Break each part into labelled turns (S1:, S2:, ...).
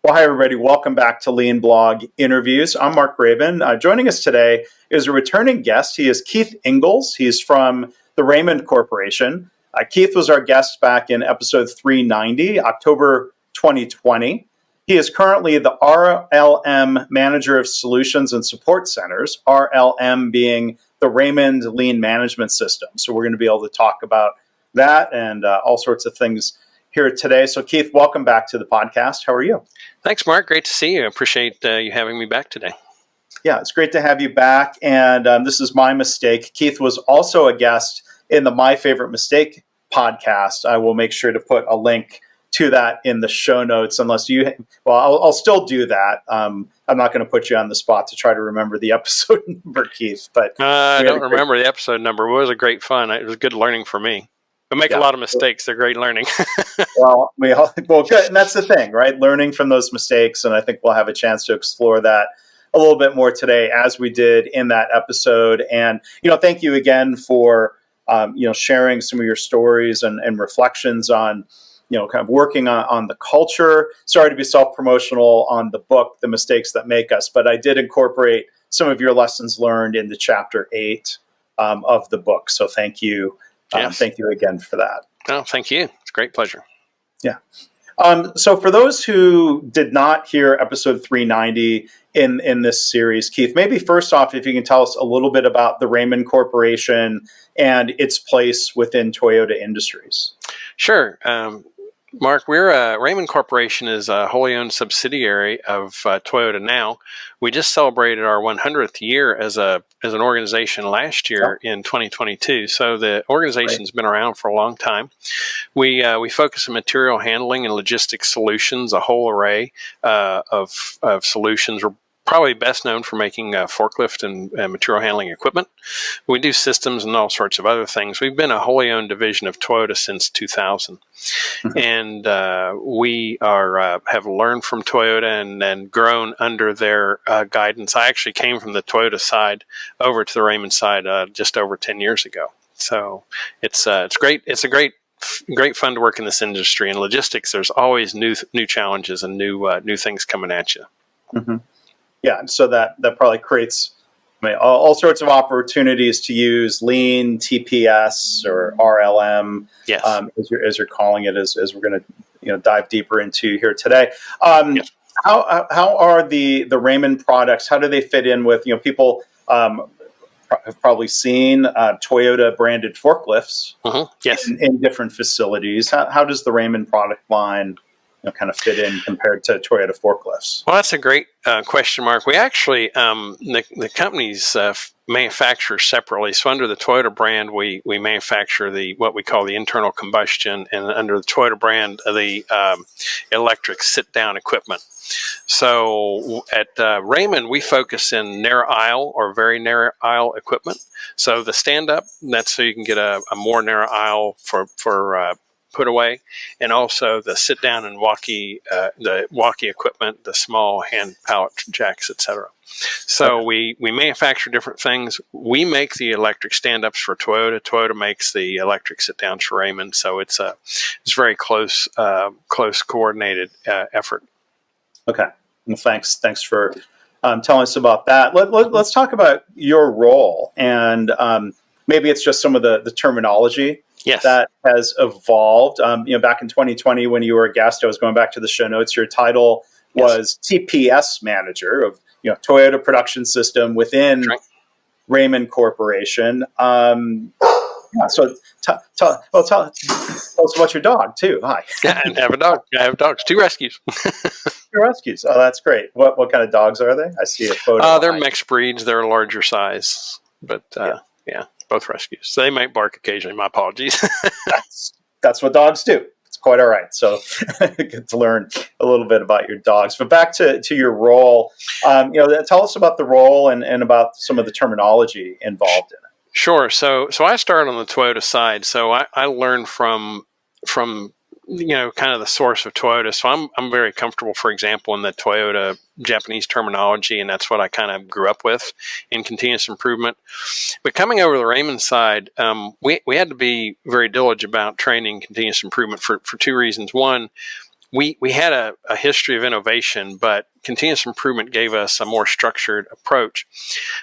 S1: Well, hi, everybody. Welcome back to Lean Blog Interviews. I'm Mark Raven. Joining us today is a returning guest. He is Keith Ingels. He's from the Raymond Corporation. Keith was our guest back in episode 390, October 2020. He is currently the RLM Manager of Solutions and Support Centers, RLM being the Raymond Lean Management System. So we're going to be able to talk about that and all sorts of things here today. So Keith, welcome back to the podcast. How are you?
S2: Thanks, Mark. Great to see you. I appreciate you having me back today.
S1: Yeah, it's great to have you back. And this is my mistake. Keith was also a guest in the My Favorite Mistake podcast. I will make sure to put a link to that in the show notes, unless you, well, I'll still do that. I'm not going to put you on the spot to try to remember the episode number, Keith. But
S2: I don't remember the episode number. It was a great fun. It was good learning for me. We make a lot of mistakes. They're great learning.
S1: Well, good. And that's the thing, right? Learning from those mistakes. And I think we'll have a chance to explore that a little bit more today, as we did in that episode. And, thank you again for, sharing some of your stories and reflections on, kind of working on the culture. Sorry to be self-promotional on the book, The Mistakes That Make Us, but I did incorporate some of your lessons learned into chapter 8 of the book. So thank you.
S2: Yes.
S1: Thank you again for that.
S2: Oh, thank you. It's a great pleasure.
S1: Yeah. So for those who did not hear episode 390 in this series, Keith, maybe first off, if you can tell us a little bit about the Raymond Corporation and its place within Toyota Industries.
S2: Sure. Mark, Raymond Corporation is a wholly owned subsidiary of Toyota now. We just celebrated our 100th year as an organization last year in 2022. So the organization's been around for a long time. We focus on material handling and logistics solutions, a whole array of solutions. We're probably best known for making forklift and material handling equipment. We do systems and all sorts of other things. We've been a wholly owned division of Toyota since 2000. And we have learned from Toyota and grown under their guidance. I actually came from the Toyota side over to the Raymond side just over 10 years ago. So it's great. It's a great fun to work in this industry. In logistics, there's always new challenges and new things coming at you.
S1: Mm-hmm. Yeah, so that probably creates all sorts of opportunities to use Lean, TPS, or RLM,
S2: yes.
S1: As you're calling it, as we're going to dive deeper into here today. Yes. How are the Raymond products? How do they fit in with people have probably seen Toyota branded forklifts
S2: yes.
S1: in different facilities? How does the Raymond product line kind of fit in compared to Toyota forklifts?
S2: Well, that's a great question, Mark. We actually, the companies manufacture separately. So under the Toyota brand, we manufacture what we call the internal combustion, and under the Toyota brand, the electric sit-down equipment. So at Raymond, we focus in narrow aisle or very narrow aisle equipment. So the stand-up, that's so you can get a more narrow aisle for put away, and also the sit down and walkie equipment, the small hand pallet jacks, etc. So we manufacture different things. We make the electric stand-ups for Toyota. Toyota makes the electric sit-downs for Raymond. So it's very close coordinated effort.
S1: Okay. Well, thanks for telling us about that. Let's talk about your role, and maybe it's just some of the terminology.
S2: Yes.
S1: That has evolved. Back in 2020, when you were a guest, I was going back to the show notes. Your title was TPS manager of Toyota Production System within Raymond Corporation. So tell us about your dog too. Hi.
S2: Yeah, I have a dog. I have dogs. 2 rescues.
S1: 2 rescues. Oh, that's great. What kind of dogs are they? I see a photo.
S2: They're mixed breeds. They're a larger size, but yeah. Both rescues. So they might bark occasionally. My apologies.
S1: That's what dogs do. It's quite all right. So good to learn a little bit about your dogs. But back to your role, tell us about the role and about some of the terminology involved in it.
S2: Sure. So I started on the Toyota side. So I learned from kind of the source of Toyota. So I'm very comfortable, for example, in the Toyota Japanese terminology, and that's what I kind of grew up with in continuous improvement. But coming over to the Raymond side, we had to be very diligent about training continuous improvement for 2 reasons. One, we had a history of innovation, but continuous improvement gave us a more structured approach.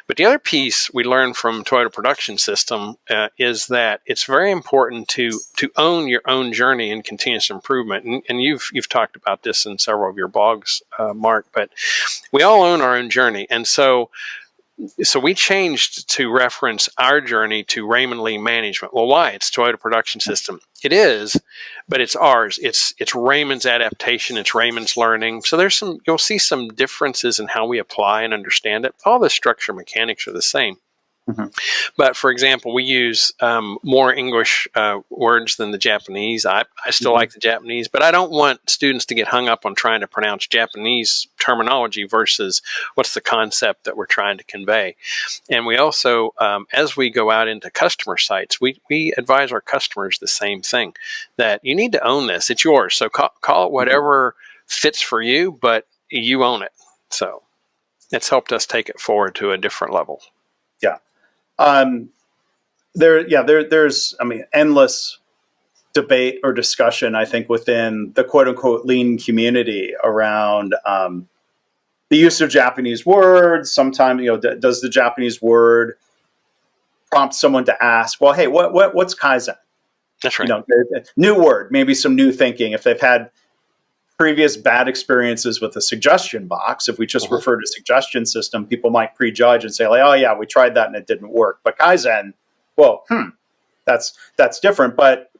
S2: But the other piece we learned from Toyota Production System is that it's very important to own your own journey in continuous improvement. And you've talked about this in several of your blogs, Mark. But we all own our own journey, and so we changed to reference our journey to Raymond Lean Management. Well, why? It's Toyota Production System. It is, but it's ours. It's Raymond's adaptation. It's Raymond's learning. So you'll see some differences in how we apply and understand it. All the structure mechanics are the same.
S1: Mm-hmm.
S2: But for example, we use more English words than the Japanese. I still like the Japanese, but I don't want students to get hung up on trying to pronounce Japanese terminology versus what's the concept that we're trying to convey. And we also, as we go out into customer sites, we advise our customers the same thing, that you need to own this. It's yours. So call it whatever fits for you, but you own it. So it's helped us take it forward to a different level.
S1: Yeah. There's endless debate or discussion, I think, within the quote unquote lean community around the use of Japanese words. Sometimes, does the Japanese word prompt someone to ask, well, hey, what's kaizen?
S2: That's right.
S1: New word, maybe some new thinking. If they've had previous bad experiences with the suggestion box, if we just refer to suggestion system, people might prejudge and say, like, oh yeah, we tried that and it didn't work. But kaizen, well, that's different. But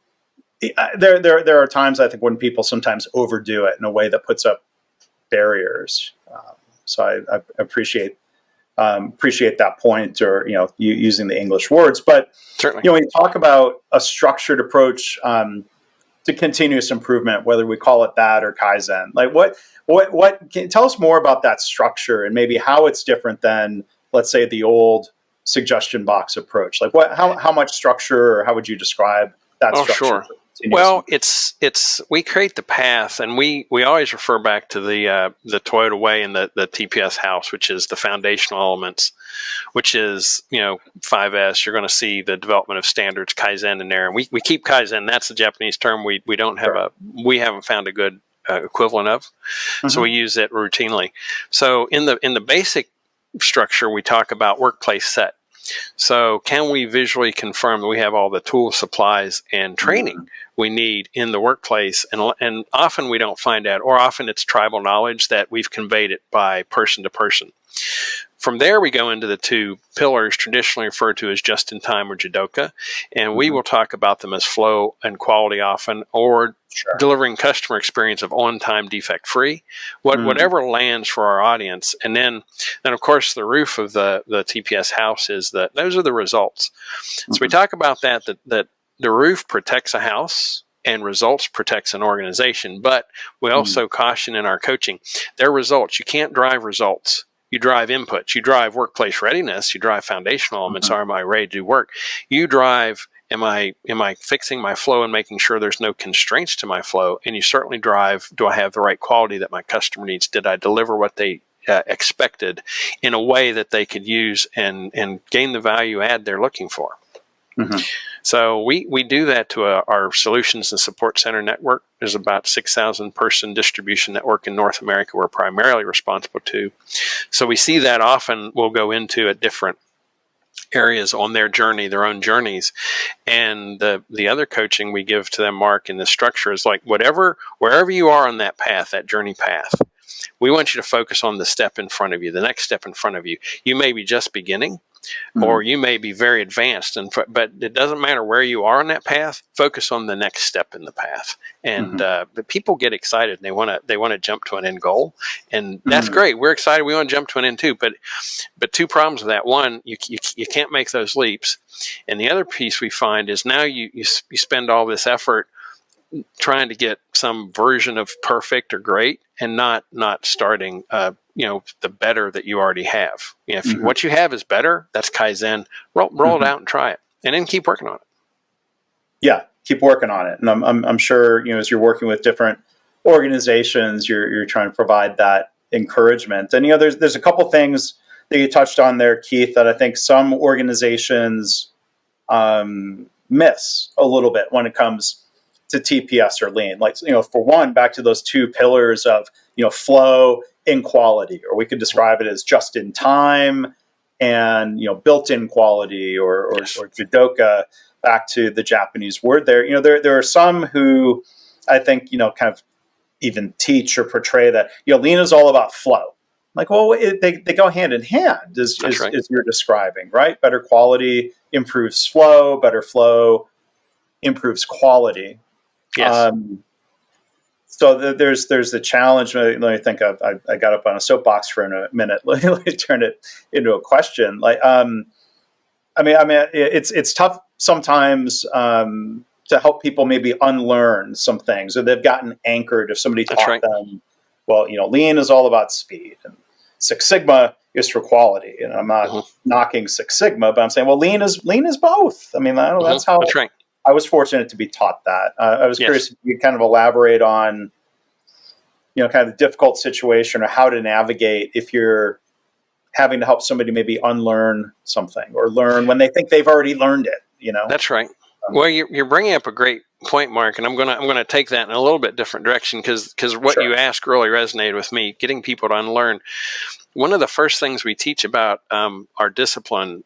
S1: there are times, I think, when people sometimes overdo it in a way that puts up barriers. So I appreciate that point, or you using the English words. But
S2: certainly,
S1: when you talk about a structured approach to continuous improvement, whether we call it that or kaizen, like what can you tell us more about that structure and maybe how it's different than, let's say, the old suggestion box approach? Like how much structure, or how would you describe that structure?
S2: Sure. Well, it's we create the path, and we always refer back to the Toyota way and the TPS house, which is the foundational elements, which is 5S. You're going to see the development of standards, kaizen, in there, and we keep kaizen. That's the Japanese term. We don't have we haven't found a good equivalent of, so we use it routinely. So in the basic structure, we talk about workplace set. So can we visually confirm that we have all the tools, supplies, and training we need in the workplace? And often we don't find out, or often it's tribal knowledge that we've conveyed it by person to person. From there, we go into the two pillars traditionally referred to as just-in-time or Jidoka, and we will talk about them as flow and quality often, or delivering customer experience of on-time, defect-free, whatever lands for our audience. And then of course, the roof of the TPS house is that those are the results. So we talk about that the roof protects a house and results protects an organization, but we also caution in our coaching, they're results. You can't drive results. You drive inputs, you drive workplace readiness, you drive foundational elements. Am I ready to do work? You drive, am I fixing my flow and making sure there's no constraints to my flow? And you certainly drive, do I have the right quality that my customer needs? Did I deliver what they expected in a way that they could use and gain the value add they're looking for? So we do that to our solutions and support center network. There's about 6,000 person distribution network in North America we're primarily responsible to. So we see that often we'll go into at different areas on their journey, their own journeys. And the other coaching we give to them, Mark, in the structure is like wherever you are on that path, that journey path, we want you to focus on the step in front of you, the next step in front of you. You may be just beginning, or you may be very advanced, but it doesn't matter where you are on that path. Focus on the next step in the path, and but people get excited and they want to jump to an end goal, and that's great. We're excited. We want to jump to an end too, but two problems with that. One, you can't make those leaps, and the other piece we find is now you spend all this effort trying to get some version of perfect or great, and not starting the better that you already have. If what you have is better, that's kaizen. Roll it out and try it, and then keep working on it.
S1: Yeah, keep working on it. And I'm sure as you're working with different organizations, you're trying to provide that encouragement. And there's a couple things that you touched on there, Keith, that I think some organizations miss a little bit when it comes to TPS or lean. Like, for one, back to those two pillars of, flow in quality, or we could describe it as just in time and, built-in quality, or
S2: Yes.
S1: jidoka, back to the Japanese word there. There are some who I think, kind of even teach or portray that, lean is all about flow. Like, well, they go hand in hand, as you're describing, right? Better quality improves flow, better flow improves quality.
S2: Yes.
S1: So there's the challenge. Let me think. I got up on a soapbox for a minute. Let me turn it into a question. Like, it's tough sometimes to help people maybe unlearn some things, or they've gotten anchored. If somebody taught them, well, lean is all about speed, and Six Sigma is for quality. And I'm not knocking Six Sigma, but I'm saying, well, lean is both. I mean, that's how I was fortunate to be taught that. I was curious if you could kind of elaborate on, kind of the difficult situation, or how to navigate if you're having to help somebody maybe unlearn something, or learn when they think they've already learned it.
S2: That's right. Well, you're bringing up a great point, Mark, and I'm gonna take that in a little bit different direction, because what you asked really resonated with me. Getting people to unlearn. One of the first things we teach about our discipline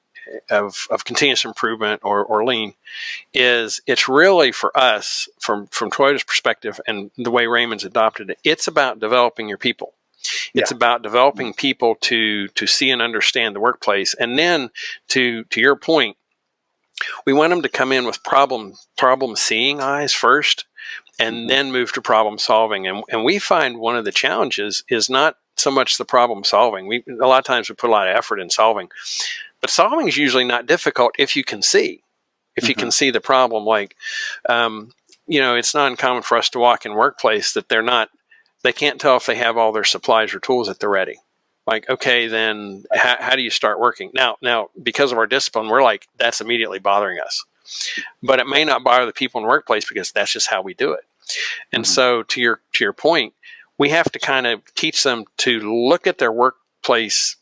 S2: of continuous improvement, or lean, is it's really, for us, from Toyota's perspective and the way Raymond's adopted it, it's about developing your people. It's about developing people to see and understand the workplace, and then to your point, we want them to come in with problem seeing eyes first, and then move to problem solving. And we find one of the challenges is not so much the problem solving. A lot of times we put a lot of effort in solving, but solving is usually not difficult if you can see. If you can see the problem, like, it's not uncommon for us to walk in workplace that they can't tell if they have all their supplies or tools at the ready. Like, okay, then how do you start working? Now, because of our discipline, we're like, that's immediately bothering us. But it may not bother the people in the workplace, because that's just how we do it. And so to your point, we have to kind of teach them to look at their workplace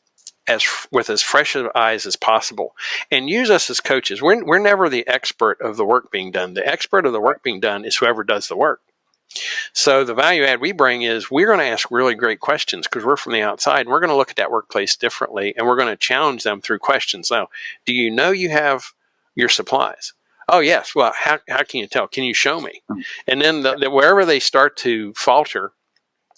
S2: with as fresh of eyes as possible, and use us as coaches. We're never the expert of the work being done. The expert of the work being done is whoever does the work. So the value add we bring is we're going to ask really great questions, because we're from the outside, and we're going to look at that workplace differently, and we're going to challenge them through questions. Now, do you know you have your supplies? Oh, yes. Well, how can you tell? Can you show me? And then wherever they start to falter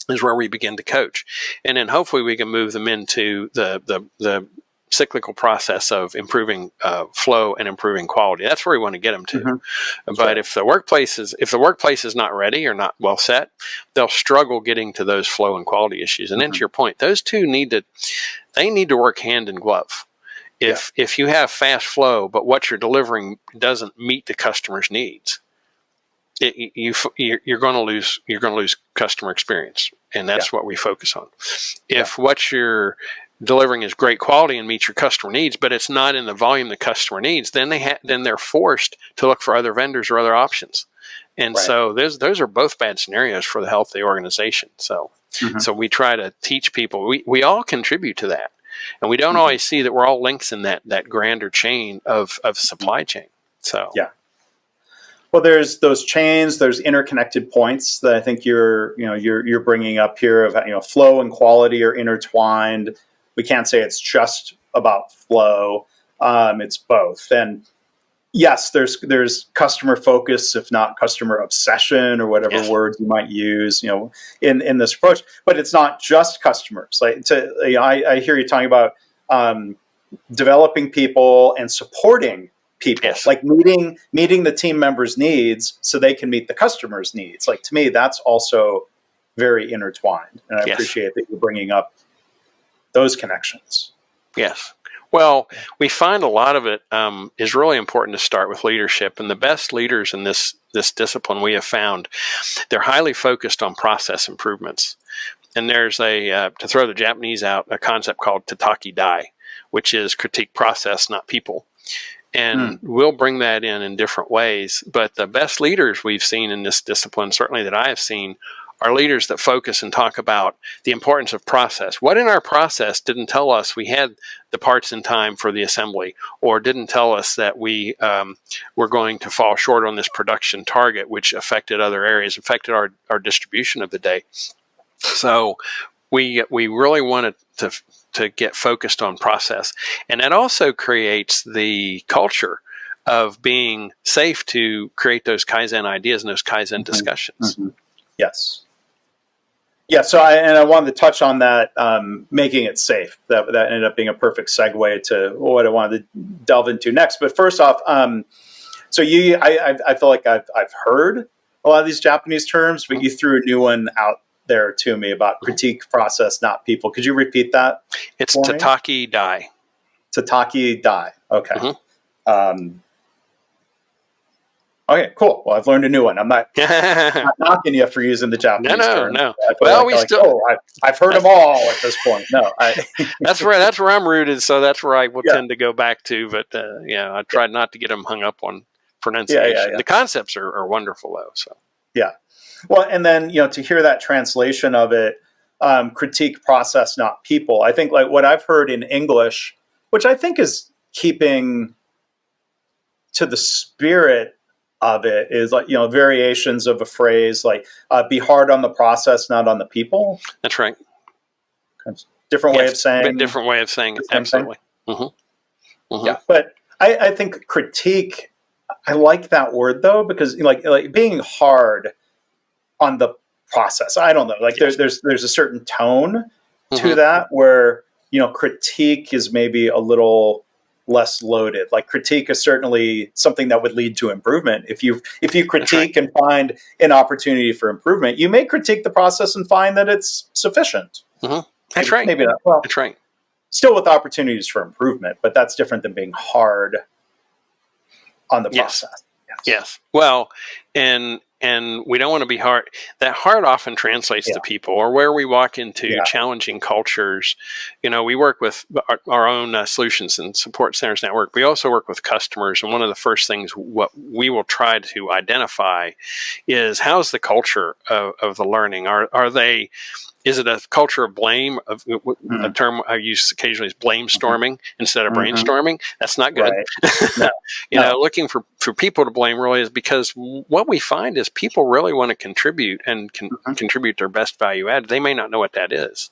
S2: is where we begin to coach. And then hopefully we can move them into the cyclical process of improving flow and improving quality. That's where we want to get them to. But if the workplace is not ready or not well set, they'll struggle getting to those flow and quality issues. And then to your point, those two need to work hand in glove. If you have fast flow, but what you're delivering doesn't meet the customer's needs, you're going to lose customer experience, and that's what we focus on. If what you're delivering is great quality and meets your customer needs, but it's not in the volume the customer needs, then they're forced to look for other vendors or other options. And so those are both bad scenarios for the health of the organization. So we try to teach people. We all contribute to that, and we don't always see that we're all links in that grander chain of supply chain. So
S1: well, there's those chains, there's interconnected points that I think you're bringing up here, of flow and quality are intertwined. We can't say it's just about flow. It's both. And yes, there's customer focus, if not customer obsession, or whatever words you might use, in this approach. But it's not just customers. I hear you talking about developing people and supporting people, like meeting the team members' needs so they can meet the customer's needs. Like, to me, that's also very intertwined, and I appreciate that you're bringing up those connections.
S2: Yes. Well, we find a lot of it is really important to start with leadership, and the best leaders in this discipline we have found, they're highly focused on process improvements. And there's to throw the Japanese out, a concept called tataki dai, which is critique process, not people. And we'll bring that in different ways. But the best leaders we've seen in this discipline, certainly that I have seen, are leaders that focus and talk about the importance of process. What in our process didn't tell us we had the parts in time for the assembly, or didn't tell us that we were going to fall short on this production target, which affected other areas, affected our distribution of the day. So we really wanted to get focused on process, and that also creates the culture of being safe to create those kaizen ideas and those kaizen discussions.
S1: Yes. Yeah. So I wanted to touch on that, making it safe. That ended up being a perfect segue to what I wanted to delve into next. But first off, so I feel like I've heard a lot of these Japanese terms, but you threw a new one out there to me about critique process, not people. Could you repeat that?
S2: It's Tataki Dai.
S1: Tataki Dai. Okay. Okay, cool. Well, I've learned a new one. I'm not knocking you for using the Japanese term.
S2: No. Well,
S1: I've heard them all at this point. No,
S2: that's where I'm rooted. So that's where I will tend to go back to. But I tried not to get them hung up on pronunciation. The concepts are wonderful, though. So
S1: yeah. Well, and then to hear that translation of it, critique process, not people. I think like what I've heard in English, which I think is keeping to the spirit of it, is like variations of a phrase like be hard on the process, not on the people.
S2: That's right.
S1: Different way of saying.
S2: Different way of saying it. Absolutely.
S1: Yeah, but I think critique. I like that word though, because like being hard on the process. I don't know. Like there's a certain tone to that where critique is maybe a little less loaded. Like critique is certainly something that would lead to improvement. If you critique and find an opportunity for improvement, you may critique the process and find that it's sufficient.
S2: That's right.
S1: Maybe not. Well,
S2: that's right.
S1: Still with opportunities for improvement, but that's different than being hard on the process.
S2: Yes. Well, and we don't want to be hard. That hard often translates to people, or where we walk into challenging cultures. We work with our own solutions and support centers network. We also work with customers, and one of the first things what we will try to identify is how's the culture of the learning. Are they? Is it a culture of blame? A term I use occasionally is blame storming instead of brainstorming. That's not good.
S1: Right. No.
S2: Looking for people to blame really is because what we find is people really want to contribute and contribute their best value add. They may not know what that is.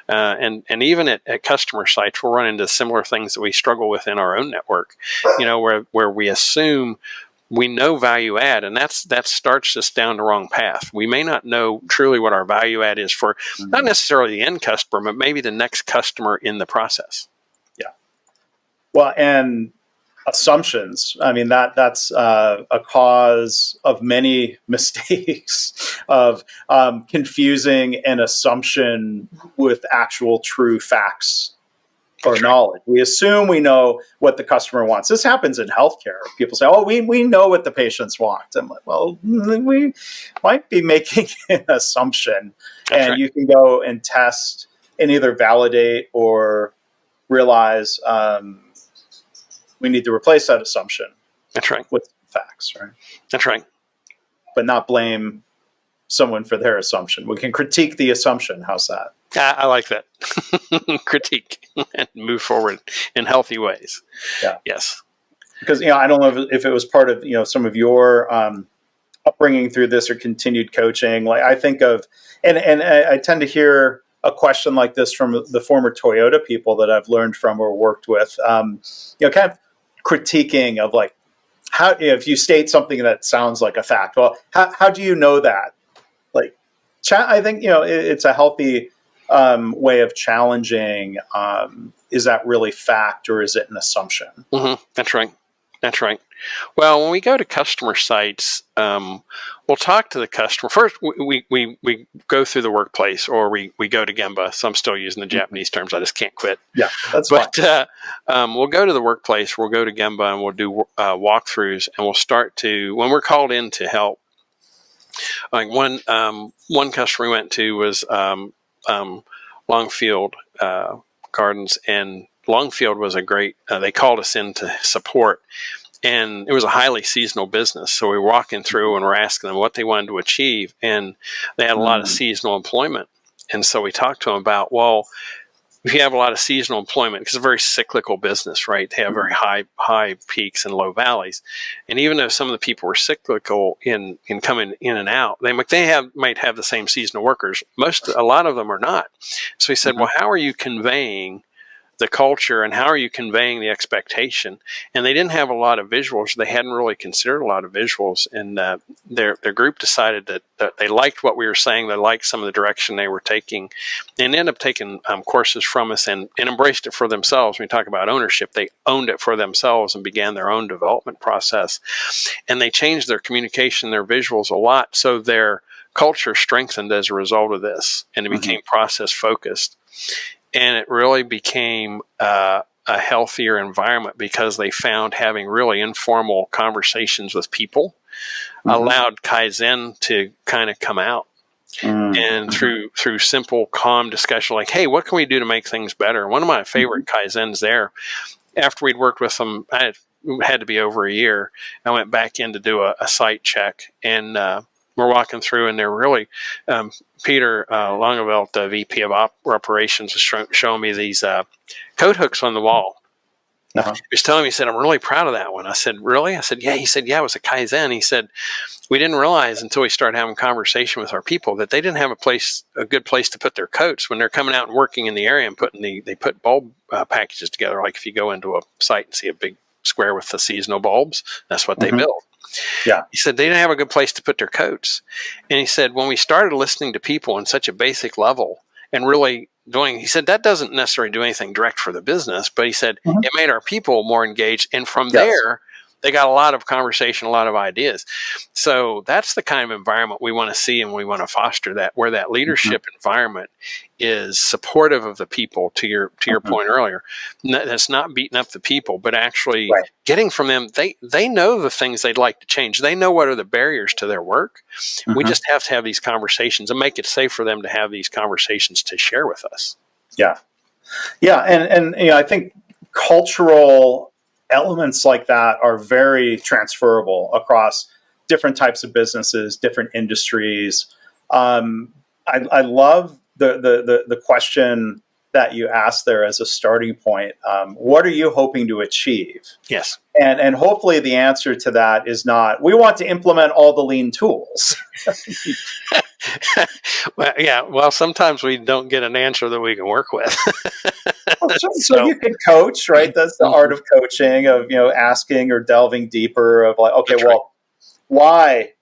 S2: And even at customer sites, we'll run into similar things that we struggle with in our own network, where we assume we know value add, and that starts us down the wrong path. We may not know truly what our value add is for not necessarily the end customer, but maybe the next customer in the process.
S1: Yeah. Well, and assumptions. I mean, that's a cause of many mistakes of confusing an assumption with actual true facts or knowledge. We assume we know what the customer wants. This happens in healthcare. People say, "Oh, we know what the patients want." I'm like, "Well, we might be making an assumption."
S2: That's right.
S1: You can go and test and either validate or realize we need to replace that assumption.
S2: That's right.
S1: With facts, right?
S2: That's right.
S1: But not blame someone for their assumption. We can critique the assumption. How's that?
S2: I like that. Critique and move forward in healthy ways.
S1: Yeah.
S2: Yes.
S1: Because I don't know if it was part of some of your upbringing through this or continued coaching. Like I think of, and I tend to hear a question like this from the former Toyota people that I've learned from or worked with. Kind of critiquing of like how if you state something that sounds like a fact. Well, how do you know that? Like, I think it's a healthy way of challenging. Is that really fact or is it an assumption?
S2: That's right. That's right. Well, when we go to customer sites, we'll talk to the customer. First, we go through the workplace or we go to Gemba. So I'm still using the Japanese terms. I just can't quit.
S1: Yeah, that's fine.
S2: We'll go to the workplace. We'll go to Gemba and we'll do walkthroughs. And we'll start to, when we're called in to help, like one customer we went to was Longfield Gardens, and Longfield was a great, they called us in to support. And it was a highly seasonal business. So we were walking through and we're asking them what they wanted to achieve. And they had a lot of seasonal employment. And so we talked to them about, well, if you have a lot of seasonal employment, because it's a very cyclical business, right? They have very high peaks and low valleys. And even though some of the people were cyclical in coming in and out, might have the same seasonal workers. A lot of them are not. So he said, well, how are you conveying the culture and how are you conveying the expectation? And they didn't have a lot of visuals. They hadn't really considered a lot of visuals. And their group decided that they liked what we were saying. They liked some of the direction they were taking, and ended up taking courses from us and embraced it for themselves. When we talk about ownership, they owned it for themselves and began their own development process. And they changed their communication, their visuals a lot. So their culture strengthened as a result of this, and it became process focused. And it really became a healthier environment because they found having really informal conversations with people allowed kaizen to kind of come out. And through simple, calm discussion, like, hey, what can we do to make things better? One of my favorite kaizens there, after we'd worked with them, it had to be over a year, I went back in to do a site check, and we're walking through, and they're really, Peter Longevelt, the VP of Operations, was showing me these coat hooks on the wall. He was telling me, he said, I'm really proud of that one. I said, really? I said, yeah. He said, yeah, it was a Kaizen. He said, we didn't realize until we started having conversation with our people that they didn't have a good place to put their coats when they're coming out and working in the area and they put bulb packages together. Like if you go into a site and see a big square with the seasonal bulbs, that's what they build.
S1: Yeah.
S2: He said they didn't have a good place to put their coats. And he said, when we started listening to people on such a basic level and really he said that doesn't necessarily do anything direct for the business, but he said it made our people more engaged. And from there, they got a lot of conversation, a lot of ideas. So that's the kind of environment we want to see, and we want to foster that, where that leadership environment is supportive of the people, to your point earlier. That's not beating up the people, but actually getting from them, they know the things they'd like to change. They know what are the barriers to their work. We just have to have these conversations and make it safe for them to have these conversations to share with us.
S1: Yeah. And I think cultural elements like that are very transferable across different types of businesses, different industries. I love the question that you asked there as a starting point. What are you hoping to achieve?
S2: Yes.
S1: And hopefully the answer to that is not, we want to implement all the lean tools.
S2: Well, sometimes we don't get an answer that we can work with.
S1: So you can coach, right? That's the art of coaching, of asking or delving deeper, of like, okay, why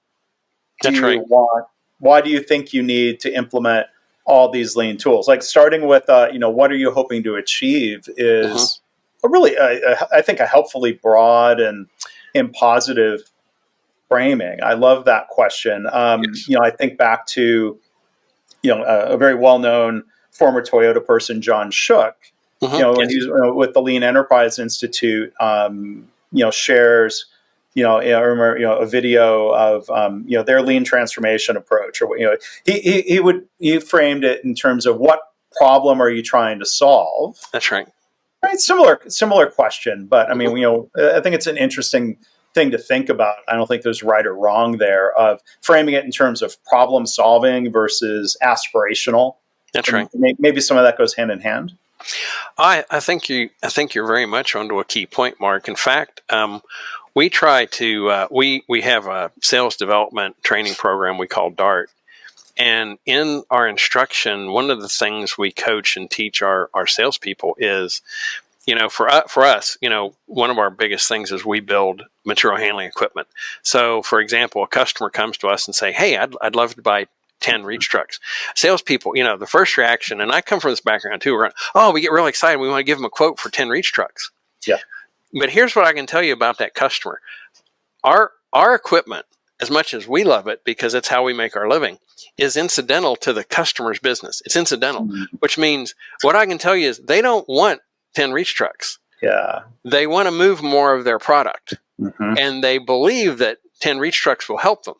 S1: do you think you need to implement all these lean tools? Like starting with what are you hoping to achieve is a really I think a helpfully broad and positive framing. I love that question. I think back to a very well-known former Toyota person, John Shook. When he's with the Lean Enterprise Institute, shares, I remember, a video of, their lean transformation approach, or, he framed it in terms of what problem are you trying to solve?
S2: That's right.
S1: Right. Similar question, but I mean, I think it's an interesting thing to think about. I don't think there's right or wrong there of framing it in terms of problem solving versus aspirational.
S2: That's right.
S1: Maybe some of that goes hand in hand.
S2: I think you're very much onto a key point, Mark. In fact, we try to we have a sales development training program we call DART, and in our instruction, one of the things we coach and teach our salespeople is, for us, one of our biggest things is we build material handling equipment. So, for example, a customer comes to us and say, "Hey, I'd love to buy 10 reach trucks." Salespeople, the first reaction, and I come from this background too, we get really excited. We want to give them a quote for 10 reach trucks.
S1: Yeah.
S2: But here's what I can tell you about that customer. Our equipment, as much as we love it because it's how we make our living, is incidental to the customer's business. It's incidental, which means what I can tell you is they don't want 10 reach trucks.
S1: Yeah.
S2: They want to move more of their product, and they believe that 10 reach trucks will help them.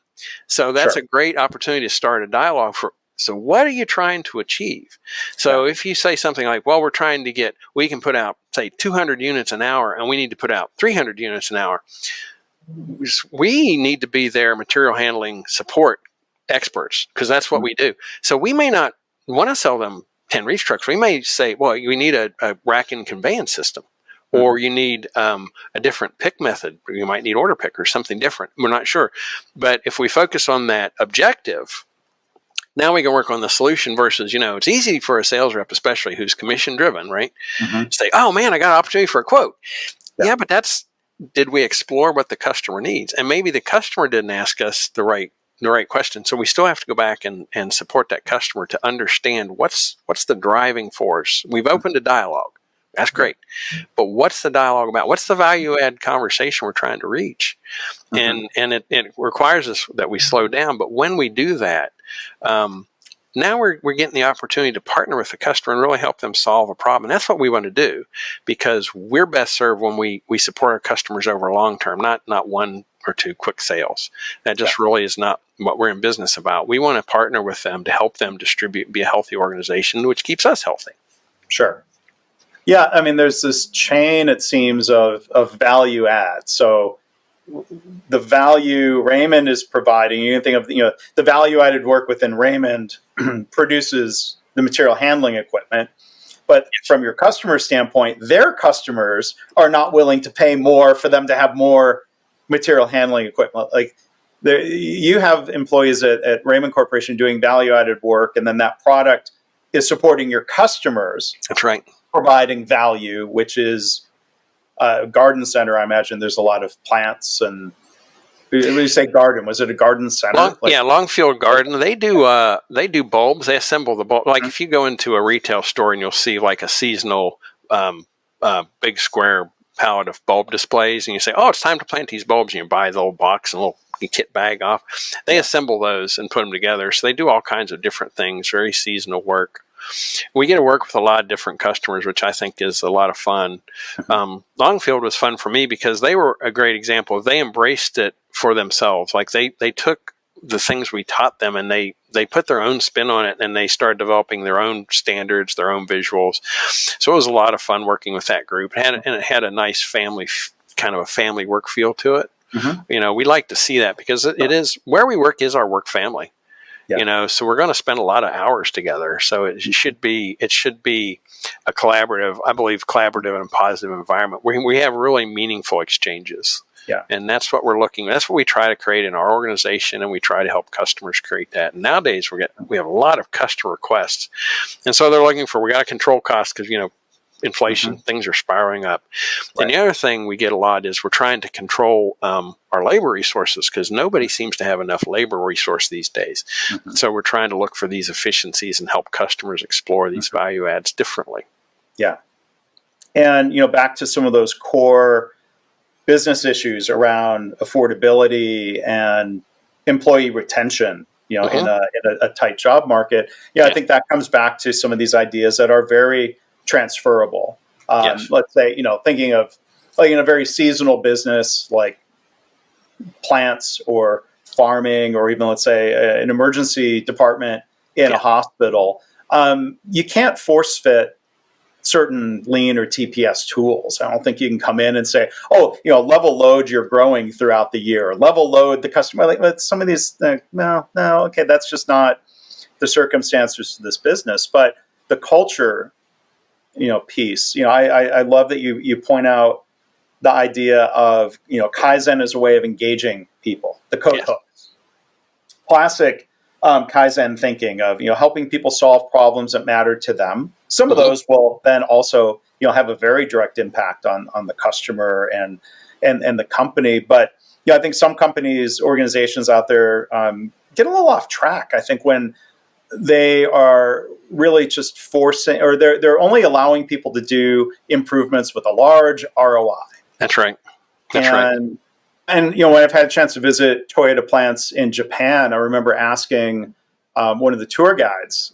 S2: So that's a great opportunity to start a dialogue so what are you trying to achieve? So if you say something like, well, we can put out say 200 units an hour and we need to put out 300 units an hour, we need to be their material handling support experts, because that's what we do. So we may not want to sell them 10 reach trucks. We may say, well, we need a rack and conveyance system, or you need a different pick method. You might need order pick or something different. We're not sure. But if we focus on that objective, now we can work on the solution versus, it's easy for a sales rep, especially who's commission driven, right? Say, oh man, I got an opportunity for a quote. Yeah, but did we explore what the customer needs? And maybe the customer didn't ask us the right question. So we still have to go back and support that customer to understand what's the driving force. We've opened a dialogue. That's great. But what's the dialogue about? What's the value add conversation we're trying to reach? And it requires us that we slow down. But when we do that, now we're getting the opportunity to partner with the customer and really help them solve a problem. And that's what we want to do, because we're best served when we support our customers over long term, not one or two quick sales. That just really is not what we're in business about. We want to partner with them to help them distribute, be a healthy organization, which keeps us healthy.
S1: Sure. Yeah, I mean, there's this chain, it seems, of value add. So the value Raymond is providing, you can think of, the value added work within Raymond produces the material handling equipment. But from your customer standpoint, their customers are not willing to pay more for them to have more material handling equipment. Like you have employees at Raymond Corporation doing value added work, and then that product is supporting your customers.
S2: That's right.
S1: Providing value, which is a garden center. I imagine there's a lot of plants. And when you say garden, was it a garden center?
S2: Longfield Garden. They do bulbs. They assemble the bulb. Like if you go into a retail store and you'll see like a seasonal big square pallet of bulb displays, and you say, oh, it's time to plant these bulbs, and you buy the little box and a little kit bag off. They assemble those and put them together. So they do all kinds of different things, very seasonal work. We get to work with a lot of different customers, which I think is a lot of fun. Longfield was fun for me because they were a great example. They embraced it for themselves. Like they took the things we taught them and they put their own spin on it, and they started developing their own standards, their own visuals. So it was a lot of fun working with that group. And it had a nice family, kind of a family work feel to it. We like to see that because it is where we work is our work family. So we're going to spend a lot of hours together. So it should be a collaborative and positive environment where we have really meaningful exchanges. Yeah. And that's what we try to create in our organization, and we try to help customers create that. And nowadays we have a lot of customer requests. And so they're looking for, we got to control costs because, inflation, things are spiraling up. Right. And the other thing we get a lot is we're trying to control our labor resources, because nobody seems to have enough labor resource these days. So we're trying to look for these efficiencies and help customers explore these value adds differently. Yeah.
S1: And, back to some of those core business issues around affordability and employee retention, in a tight job market. I think that comes back to some of these ideas that are very transferable. Let's say, thinking of like in a very seasonal business like plants or farming, or even let's say an emergency department in a hospital, you can't force fit certain lean or TPS tools. I don't think you can come in and say, level load you're growing throughout the year, level load the customer. Like some of these, no, okay, that's just not the circumstances of this business. But the culture, piece. I love that you point out the idea of kaizen as a way of engaging people. The code hooks, classic kaizen thinking of helping people solve problems that matter to them. Some of those will then also have a very direct impact on the customer and the company. But I think some companies, organizations out there get a little off track. I think when they are really just forcing, or they're only allowing people to do improvements with a large ROI.
S2: That's right.
S1: And when I've had a chance to visit Toyota plants in Japan, I remember asking one of the tour guides,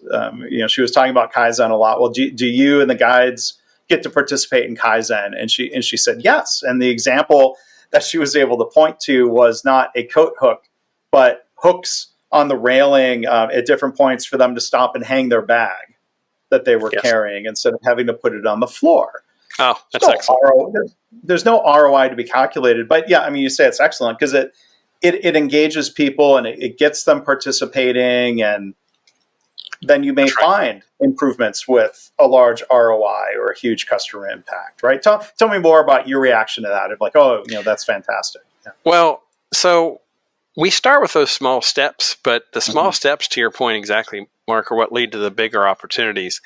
S1: she was talking about Kaizen a lot. Well, do you and the guides get to participate in Kaizen? And she said yes. And the example that she was able to point to was not a coat hook, but hooks on the railing at different points for them to stop and hang their bag that they were carrying instead of having to put it on the floor.
S2: Oh,
S1: There's
S2: that's
S1: no
S2: excellent.
S1: there's no ROI to be calculated, but yeah, I mean, you say it's excellent because it engages people and it gets them participating, and then you may
S2: That's right.
S1: find improvements with a large ROI or a huge customer impact, right? Tell me more about your reaction to that. Of like, oh, that's fantastic. Yeah.
S2: Well, so we start with those small steps, but the small
S1: Mm-hmm.
S2: steps, to your point exactly, Mark, are what lead to the bigger opportunities.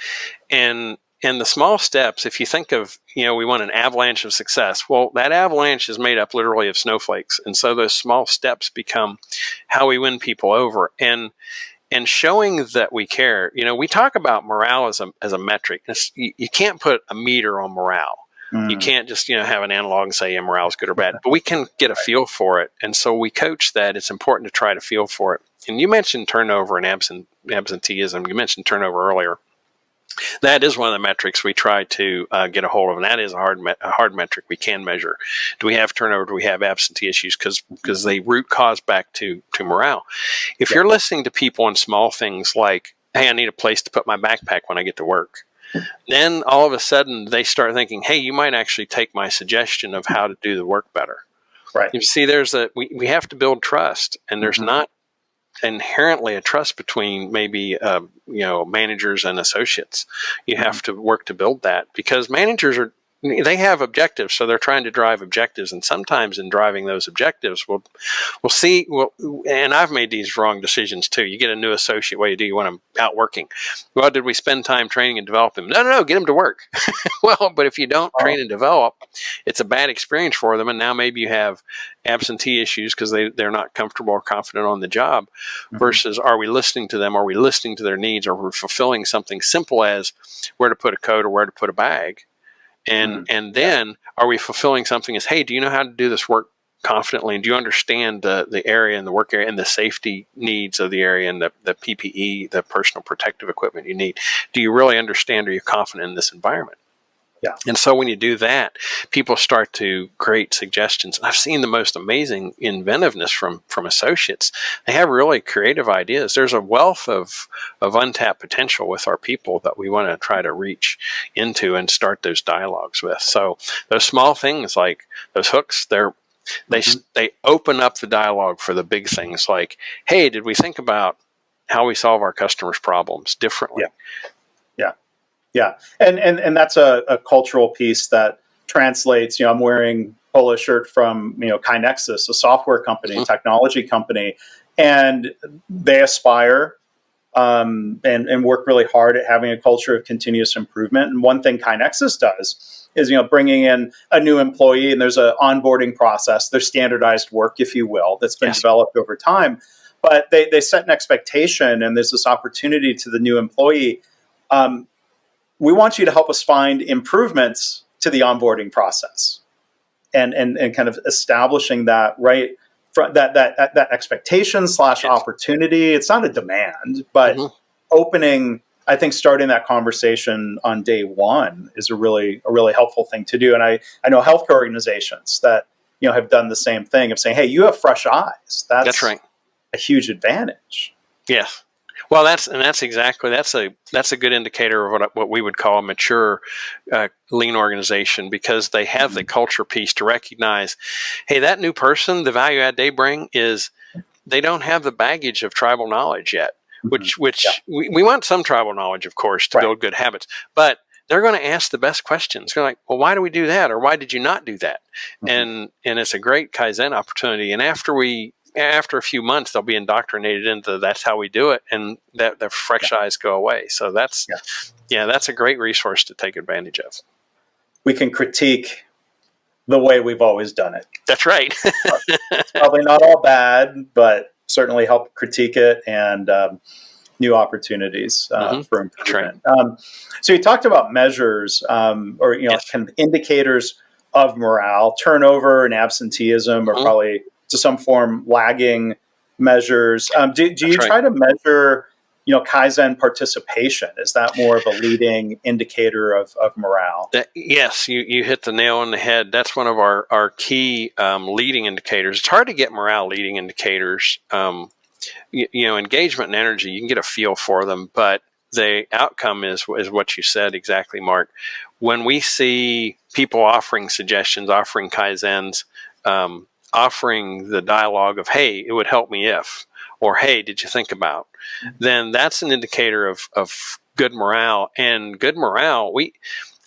S2: And the small steps, if you think of, we want an avalanche of success. Well, that avalanche is made up literally of snowflakes. And so those small steps become how we win people over. And showing that we care. We talk about morale as a metric. You can't put a meter on morale. You
S1: Mm.
S2: can't just have an analog and say, yeah, morale is good or bad. But we can get a feel for it. And so we coach that. It's important to try to feel for it. And you mentioned turnover and absenteeism. You mentioned turnover earlier. That is one of the metrics we try to get a hold of, and that is a hard metric we can measure. Do we have turnover? Do we have absentee issues? Because they root cause back to morale. If
S1: Yeah.
S2: you're listening to people on small things like, hey, I need a place to put my backpack when I get to work, then all of a sudden they start thinking, hey, you might actually take my suggestion of how to do the work better.
S1: Right.
S2: You see, we have to build trust, and there's not inherently a trust between maybe managers and associates. You have to work to build that, because managers they have objectives, so they're trying to drive objectives, and sometimes in driving those objectives, we'll see. Well, and I've made these wrong decisions too. You get a new associate. What do? You want them out working? Well, did we spend time training and develop them? No, get them to work. Well, but if you don't train and develop, it's a bad experience for them, and now maybe you have absentee issues because they're not comfortable or confident on the job. Versus, are we listening to them? Are we listening to their needs? Are we fulfilling something simple as where to put a coat or where to put a bag? And then are we fulfilling something as, hey, do you know how to do this work confidently? And do you understand the area and the work area and the safety needs of the area and the PPE, the personal protective equipment you need? Do you really understand? Are you confident in this environment?
S1: Yeah.
S2: And so when you do that, people start to create suggestions. I've seen the most amazing inventiveness from associates. They have really creative ideas. There's a wealth of untapped potential with our people that we want to try to reach into and start those dialogues with. So those small things like those hooks, they open up the dialogue for the big things like, hey, did we think about how we solve our customers' problems differently?
S1: Yeah. Yeah, and that's a cultural piece that translates. I'm wearing a polo shirt from KaiNexus, a software company, technology company, and they aspire and work really hard at having a culture of continuous improvement. And one thing KaiNexus does is bringing in a new employee, and there's an onboarding process. There's standardized work, if you will, that's been developed over time. But they set an expectation, and there's this opportunity to the new employee. We want you to help us find improvements to the onboarding process, and kind of establishing that right that expectation / opportunity. It's not a demand, but opening. I think starting that conversation on day one is a really helpful thing to do. And I know healthcare organizations that have done the same thing of saying, hey, you have fresh eyes.
S2: That's right.
S1: A huge advantage.
S2: Yes. Well, that's a good indicator of what we would call a mature lean organization, because they have the culture piece to recognize, hey, that new person, the value add they bring is they don't have the baggage of tribal knowledge yet, which we want some tribal knowledge, of course, to build good habits, but they're going to ask the best questions. They're like, well, why do we do that? Or why did you not do that? And it's a great kaizen opportunity. And after a few months, they'll be indoctrinated into that's how we do it, and that the fresh eyes go away. So that's a great resource to take advantage of.
S1: We can critique the way we've always done it.
S2: That's right.
S1: It's probably not all bad, but certainly help critique it and new opportunities for improvement.
S2: Right.
S1: So you talked about measures or kind of indicators of morale. Turnover and absenteeism are probably to some form lagging measures. Do you try to measure kaizen participation? Is that more of a leading indicator of morale?
S2: Yes, you hit the nail on the head. That's one of our key leading indicators. It's hard to get morale leading indicators. Engagement and energy, you can get a feel for them, but the outcome is what you said exactly, Mark. When we see people offering suggestions, offering kaizens, offering the dialogue of, hey, it would help me if, or hey, did you think about, then that's an indicator of good morale. And good morale,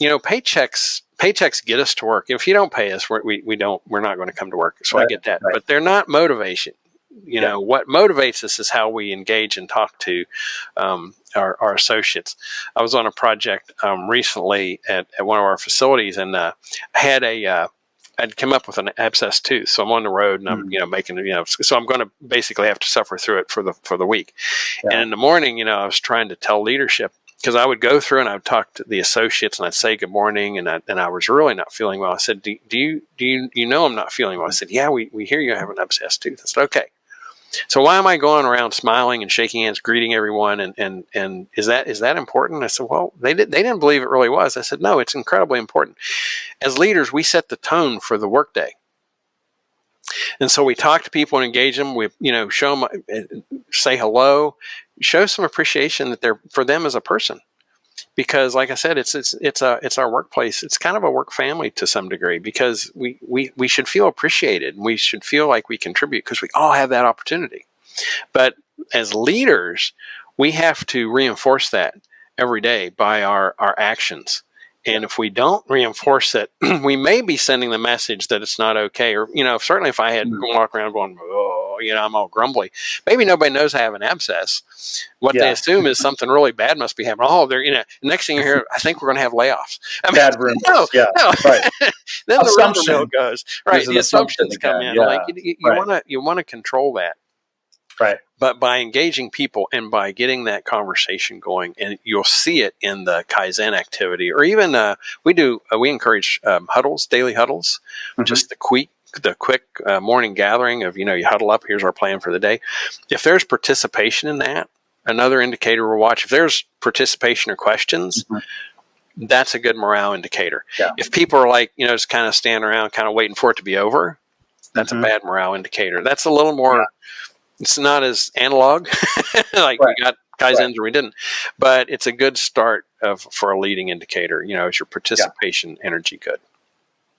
S2: paychecks get us to work. If you don't pay us, we're not going to come to work. So I get that, but they're not motivation. What motivates us is how we engage and talk to our associates. I was on a project recently at one of our facilities, and I'd come up with an abscess tooth. So I'm on the road, and I'm making so I'm going to basically have to suffer through it for the week. Yeah. And in the morning, I was trying to tell leadership, because I would go through and I would talk to the associates and I'd say good morning, and I was really not feeling well. I said, do you know I'm not feeling well? I said, yeah, we hear you have an abscess tooth. I said, okay. So why am I going around smiling and shaking hands, greeting everyone? And is that important? I said, well, they didn't believe it really was. I said, no, it's incredibly important. As leaders, we set the tone for the workday. And so we talk to people and engage them. We, show them, say hello, show some appreciation that they're for them as a person. Because, like I said, it's our workplace. It's kind of a work family to some degree, because we should feel appreciated, and we should feel like we contribute, because we all have that opportunity. But as leaders, we have to reinforce that every day by our actions. And if we don't reinforce it, we may be sending the message that it's not okay. Or, certainly if I had walk around going, oh, I'm all grumbly, maybe nobody knows I have an abscess. What they assume is something really bad must be happening. Oh, they're, next thing you hear, I think we're going to have layoffs. I mean,
S1: bad rumors.
S2: No.
S1: Right.
S2: Then the rumor mill goes. Right. The assumptions come in.
S1: Yeah.
S2: Like you want to control that.
S1: Right.
S2: But by engaging people and by getting that conversation going, and you'll see it in the Kaizen activity, or even we encourage huddles, daily huddles, just the quick morning gathering of, you huddle up, here's our plan for the day. If there's participation in that, another indicator we'll watch, if there's participation or questions, that's a good morale indicator. Yeah. If people are like, just kind of standing around, kind of waiting for it to be over, that's a bad morale indicator. That's a little more, it's not as analog, like we got Kaizens or we didn't, but it's a good start for a leading indicator. Is your participation energy good?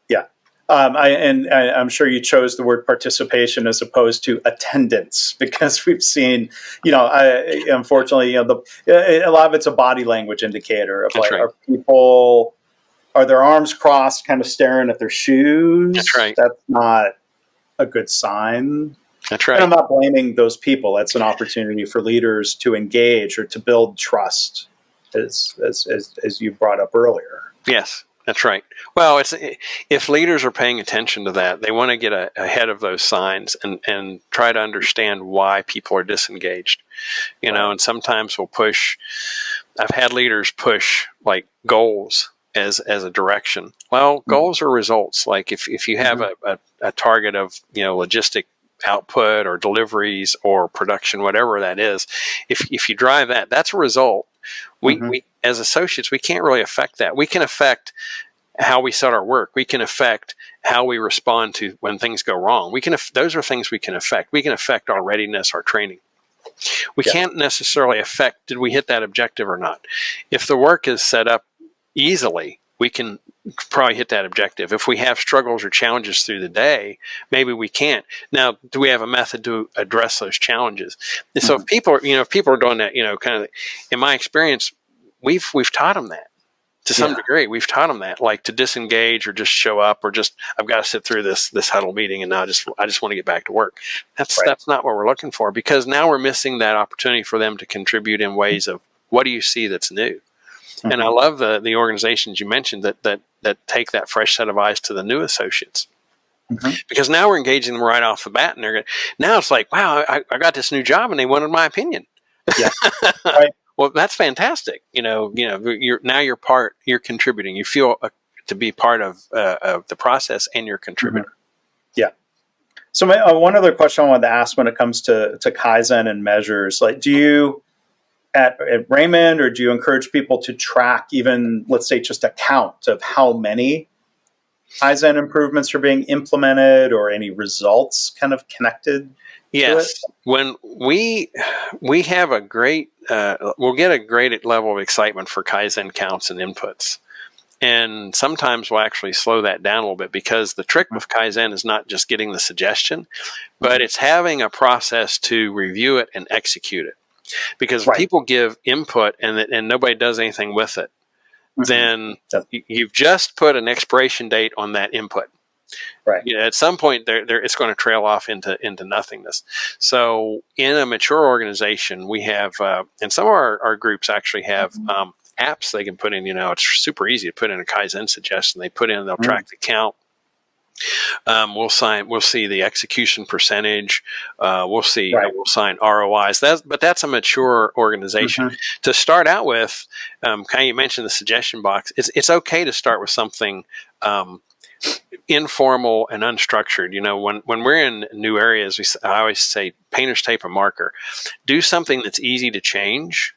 S2: Yeah.
S1: I'm sure you chose the word participation as opposed to attendance, because we've seen, unfortunately, a lot of it's a body language indicator of are their arms crossed, kind of staring at their shoes?
S2: That's right.
S1: That's not a good sign.
S2: That's right.
S1: And I'm not blaming those people. That's an opportunity for leaders to engage or to build trust, as you brought up earlier.
S2: Yes, that's right. Well, if leaders are paying attention to that, they want to get ahead of those signs and try to understand why people are disengaged. And sometimes we'll push. I've had leaders push like goals as a direction. Well, goals are results. Like if you have a target of logistic output or deliveries or production, whatever that is, if you drive that, that's a result. We as associates, we can't really affect that. We can affect how we set our work. We can affect how we respond to when things go wrong. Those are things we can affect. We can affect our readiness, our training. We can't necessarily affect, did we hit that objective or not? If the work is set up easily, we can probably hit that objective. If we have struggles or challenges through the day, maybe we can't. Now, do we have a method to address those challenges? And so if people are doing that, kind of, in my experience, we've taught them that to some degree. We've taught them that, like to disengage or just show up or just, I've got to sit through this huddle meeting and now I just want to get back to work. That's not what we're looking for, because now we're missing that opportunity for them to contribute in ways of, what do you see that's new? And I love the organizations you mentioned that take that fresh set of eyes to the new associates, because now we're engaging them right off the bat, and now it's like, wow, I got this new job and they wanted my opinion. Yeah, right. Well, that's fantastic. You're contributing. You feel to be part of the process, and you're contributing.
S1: Yeah. So one other question I wanted to ask when it comes to Kaizen and measures, like, do you at Raymond, or do you encourage people to track, even, let's say, just a count of how many Kaizen improvements are being implemented, or any results kind of connected? to it?
S2: Yes, when we have a great, we'll get a great level of excitement for Kaizen counts and inputs. And sometimes we'll actually slow that down a little bit, because the trick with Kaizen is not just getting the suggestion, but it's having a process to review it and execute it. Because if
S1: Right.
S2: people give input and nobody does anything with it, then you've just put an expiration date on that input.
S1: Right.
S2: At some point, it's going to trail off into nothingness. So, in a mature organization, we have, and some of our groups actually have apps they can put in. It's super easy to put in a Kaizen suggestion. They put in, they'll track the count. We'll see the execution percentage. We'll sign ROIs. But that's a mature organization. To start out with, you mentioned the suggestion box. It's okay to start with something informal and unstructured. When we're in new areas, I always say painter's tape and marker. Do something that's easy to change,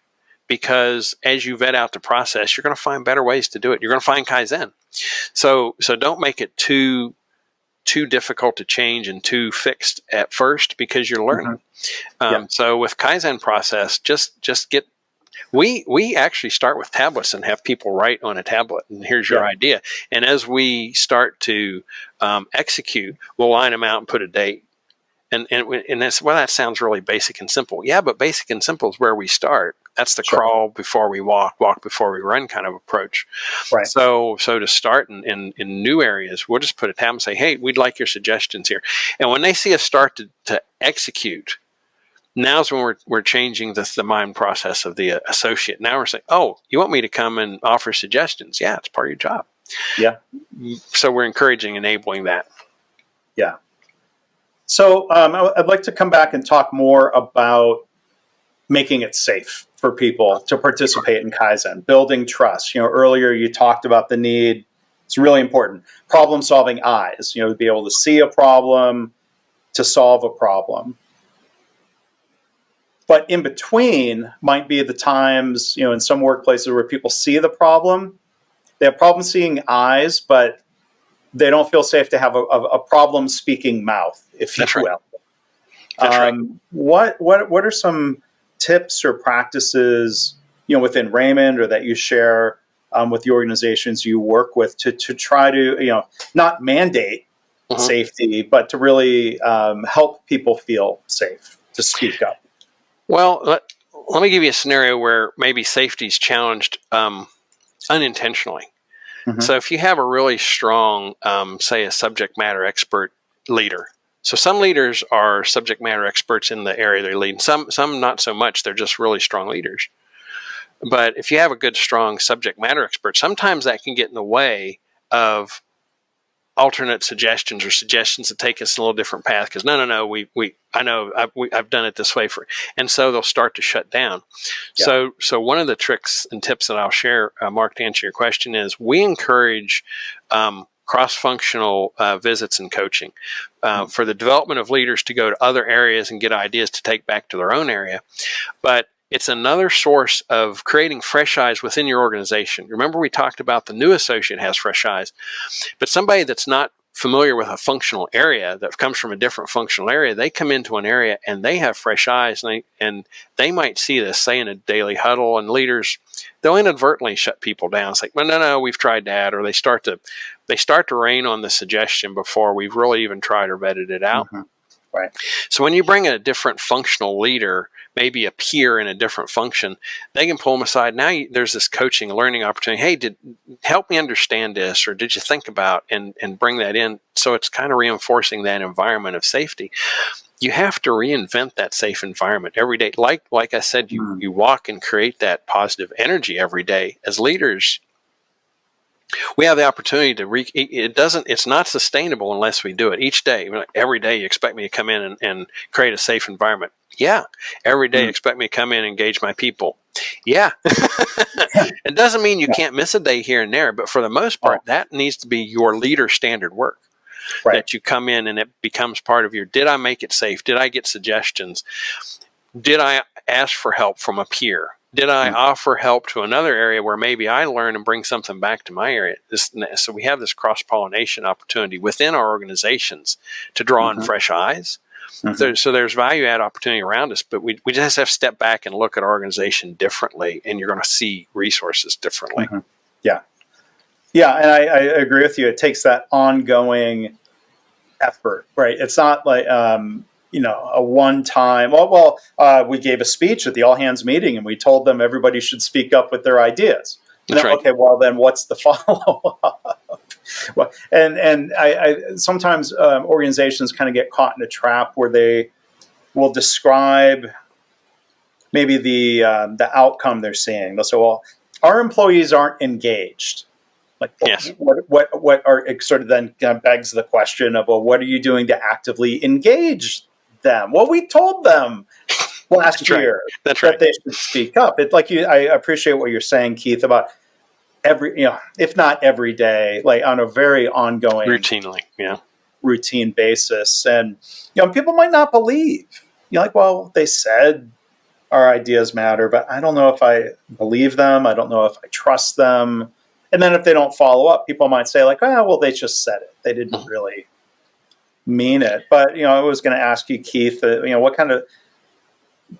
S2: because as you vet out the process, you're going to find better ways to do it. You're going to find Kaizen. So don't make it too difficult to change and too fixed at first, because you're learning. So with Kaizen process, just get. We actually start with tablets and have people write on a tablet, and here's your idea. And as we start to execute, we'll line them out and put a date. And that's, well, that sounds really basic and simple. Yeah, but basic and simple is where we start. That's the crawl before we walk before we run kind of approach.
S1: Right.
S2: So to start in new areas, we'll just put a tab and say, hey, we'd like your suggestions here. And when they see us start to execute, now's when we're changing the mind process of the associate. Now we're saying, oh, you want me to come and offer suggestions? Yeah, it's part of your job.
S1: Yeah.
S2: So we're encouraging, enabling that.
S1: Yeah. So I'd like to come back and talk more about making it safe for people to participate in Kaizen, building trust. Earlier you talked about the need. It's really important. Problem-solving eyes, to be able to see a problem, to solve a problem. But in between might be the times, in some workplaces where people see the problem, they have problem seeing eyes, but they don't feel safe to have a problem speaking mouth, if you will.
S2: That's right.
S1: What are some tips or practices, within Raymond, or that you share with the organizations you work with to try to, not mandate safety, but to really help people feel safe to speak up?
S2: Well, let me give you a scenario where maybe safety is challenged unintentionally. So if you have a really strong, say, a subject matter expert leader. So some leaders are subject matter experts in the area they lead. Some not so much. They're just really strong leaders. But if you have a good, strong subject matter expert, sometimes that can get in the way of alternate suggestions, or suggestions that take us a little different path. Because no, I know I've done it this way and so they'll start to shut down. Yeah. So one of the tricks and tips that I'll share, Mark, to answer your question, is we encourage cross-functional visits and coaching for the development of leaders to go to other areas and get ideas to take back to their own area. But it's another source of creating fresh eyes within your organization. Remember, we talked about the new associate has fresh eyes, but somebody that's not familiar with a functional area, that comes from a different functional area, they come into an area and they have fresh eyes, and they might see this, say, in a daily huddle, and leaders, they'll inadvertently shut people down. It's like, well, no, we've tried that, or they start to rain on the suggestion before we've really even tried or vetted it out.
S1: Right.
S2: So when you bring in a different functional leader, maybe a peer in a different function, they can pull them aside. Now there's this coaching, learning opportunity. Hey, help me understand this, or did you think about, and bring that in. So it's kind of reinforcing that environment of safety. You have to reinvent that safe environment every day. Like I said, you walk and create that positive energy every day. As leaders, we have the opportunity to it's not sustainable unless we do it each day. Every day you expect me to come in and create a safe environment. Yeah. Every day you expect me to come in and engage my people. Yeah. It doesn't mean you can't miss a day here and there, but for the most part, that needs to be your leader standard work. Right. That you come in and it becomes part of did I make it safe? Did I get suggestions? Did I ask for help from a peer? Did I offer help to another area where maybe I learn and bring something back to my area? So we have this cross-pollination opportunity within our organizations to draw in fresh eyes.
S1: Mm-hmm.
S2: So there's value add opportunity around us, but we just have to step back and look at our organization differently, and you're going to see resources differently.
S1: Mm-hmm. Yeah. Yeah. And I agree with you. It takes that ongoing effort, right? It's not like, a one time, we gave a speech at the all hands meeting and we told them everybody should speak up with their ideas.
S2: That's right.
S1: Okay, well then what's the follow up? Well, and I sometimes organizations kind of get caught in a trap where they will describe maybe the outcome they're seeing. They'll say, well, our employees aren't engaged. Like,
S2: Yes.
S1: what are, it sort of then begs the question of, well, what are you doing to actively engage them? Well, we told them last
S2: That's right.
S1: year
S2: That's
S1: that
S2: right.
S1: they should speak up. It's like I appreciate what you're saying, Keith, about every, if not every day, like on a very ongoing,
S2: Routinely, yeah.
S1: routine basis. And, people might not believe, like, well, they said our ideas matter, but I don't know if I believe them. I don't know if I trust them. And then if they don't follow up, people might say like, oh, well, they just said it. They didn't really mean it. But, I was going to ask you, Keith, what kind of